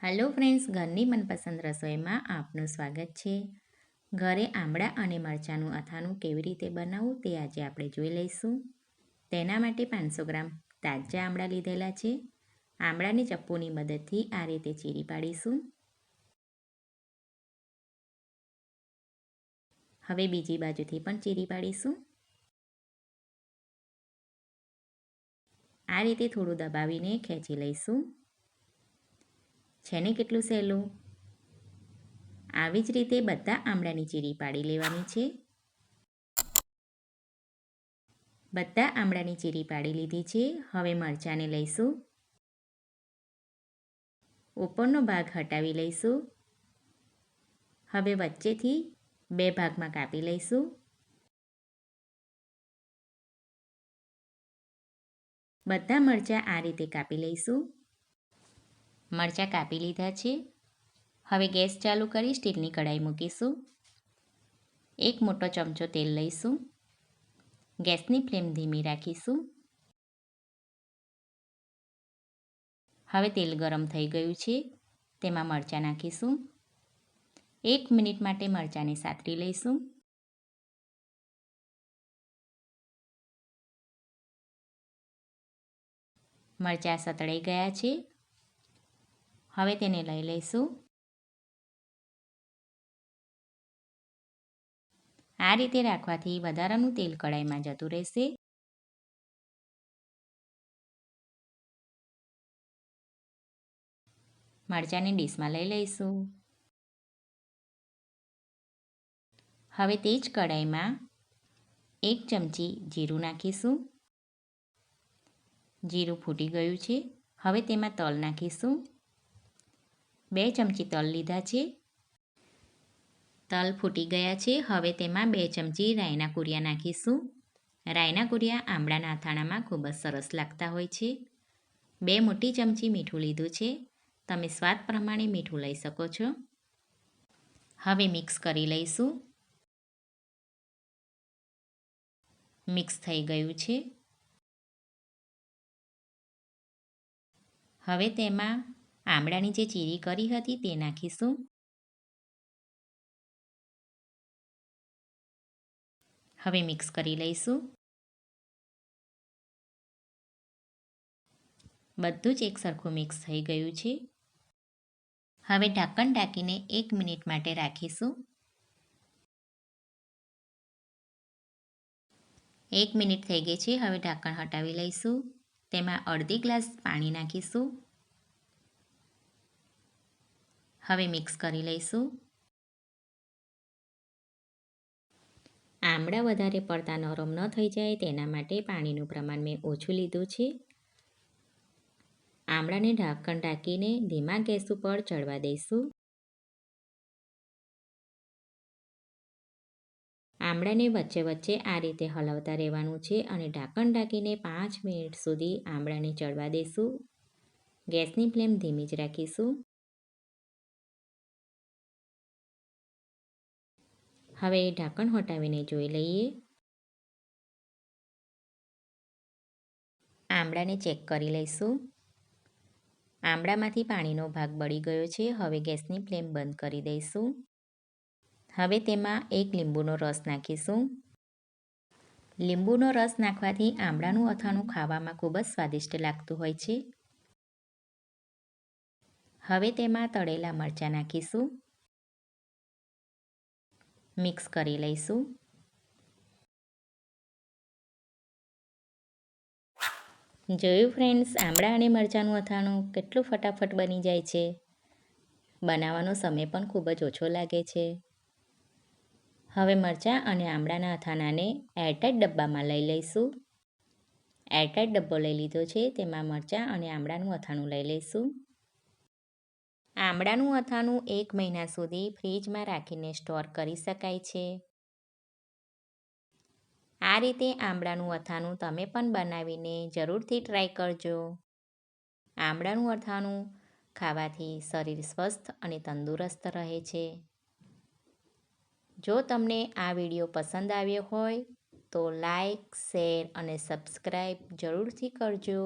Hello friends, ઘરની મનપસંદ રસોઈમાં આપનું સ્વાગત છે. ઘરે આમળા અને મરચાંનું અથાણું કેવી રીતે બનાવવું તે આજે આપણે જોઈ લઈશું. તેના માટે 500 ગ્રામ તાજા આમળા લીધેલા છે. આમળાની ચપ્પુની મદદથી આ રીતે ચીરી પાડીશું. હવે બીજી બાજુથી પણ ચીરી પાડીશું. આ રીતે થોડું દબાવીને ખેંચી લઈશું. છે ને કેટલું સહેલું. આવી જ રીતે બધા આમળાની ચીરી પાડી લેવાની છે. બધા આમળાની ચીરી પાડી લીધી છે. હવે મરચાંને લઈશું. ઉપરનો ભાગ હટાવી લઈશું. હવે વચ્ચેથી 2 ભાગમાં કાપી લઈશું. બધા મરચાં આ રીતે કાપી લઈશું. મરચાં કાપી લીધા છે. હવે ગેસ ચાલુ કરી સ્ટીલની કઢાઈ મૂકીશું. 1 મોટો ચમચો તેલ લઈશું. ગેસની ફ્લેમ ધીમી રાખીશું. હવે તેલ ગરમ થઈ ગયું છે. તેમાં મરચાં નાખીશું. 1 મિનિટ માટે મરચાંને સાતરી લઈશું. મરચાં સતળાઈ ગયા છે. હવે તેને લઈ લઈશું. આ રીતે રાખવાથી વધારાનું તેલ કઢાઈમાં જતું રહેશે. મરચાંની ડીશમાં લઈ લઈશું. હવે તે જ કઢાઈમાં 1 ચમચી જીરું નાખીશું. જીરું ફૂટી ગયું છે. હવે તેમાં તલ નાખીશું. 2 ચમચી તલ લીધા છે. તલ ફૂટી ગયા છે. હવે તેમાં 2 ચમચી રાઈના કૂરિયા નાખીશું. રાઈના કૂરિયા આમળાના અથાણામાં ખૂબ જ સરસ લાગતા હોય છે. 2 મોટી ચમચી મીઠું લીધું છે. તમે સ્વાદ પ્રમાણે મીઠું લઈ શકો છો. હવે મિક્સ કરી લઈશું. મિક્સ થઈ ગયું છે. હવે તેમાં આમળાની જે ચીરી કરી હતી તે નાખીશું. હવે મિક્સ કરી લઈશું. બધું જ એકસરખું મિક્સ થઈ ગયું છે. હવે ઢાંકણ ઢાંકીને 1 મિનિટ માટે રાખીશું. 1 મિનિટ થઈ ગઈ છે. હવે ઢાંકણ હટાવી લઈશું. તેમાં અડધી ગ્લાસ પાણી નાખીશું. હવે મિક્સ કરી લઈશું. આમળા વધારે પડતા નરમ ન થઈ જાય તેના માટે પાણીનું પ્રમાણ મેં ઓછું લીધું છે. આમળાને ઢાંકણ ઢાંકીને ધીમા ગેસ ઉપર ચડવા દઈશું. આમળાને વચ્ચે વચ્ચે આ રીતે હલાવતા રહેવાનું છે અને ઢાંકણ ઢાંકીને 5 મિનિટ સુધી આમળાને ચડવા દઈશું. ગેસની ફ્લેમ ધીમી જ રાખીશું. હવે ઢાંકણ હટાવીને જોઈ લઈએ. આમળાને ચેક કરી લઈશું. આમળામાંથી પાણીનો ભાગ બળી ગયો છે. હવે ગેસની ફ્લેમ બંધ કરી દઈશું. હવે તેમાં 1 લીંબુનો રસ નાખીશું. લીંબુનો રસ નાખવાથી આમળાનું અથાણું ખાવામાં ખૂબ જ સ્વાદિષ્ટ લાગતું હોય છે. હવે તેમાં તળેલા મરચાં નાખીશું. મિક્સ કરી લઈશું. જોયું ફ્રેન્ડ્સ, આમળા અને મરચાંનું અથાણું કેટલું ફટાફટ બની જાય છે. બનાવવાનો સમય પણ ખૂબ જ ઓછો લાગે છે. હવે મરચાં અને આમળાના અથાણાને એરટાઈટ ડબ્બામાં લઈ લઈશું. એરટાઈટ ડબ્બો લઈ લીધો છે. તેમાં મરચાં અને આમળાનું અથાણું લઈ લઈશું. આમળાનું અથાણું 1 મહિના સુધી ફ્રીજમાં રાખીને સ્ટોર કરી શકાય છે. આ રીતે આમળાનું અથાણું તમે પણ બનાવીને જરૂરથી ટ્રાય કરજો. આમળાનું અથાણું ખાવાથી શરીર સ્વસ્થ અને તંદુરસ્ત રહે છે. જો તમને આ વિડીયો પસંદ આવ્યો હોય તો લાઈક, શેર અને સબસ્ક્રાઈબ જરૂરથી કરજો.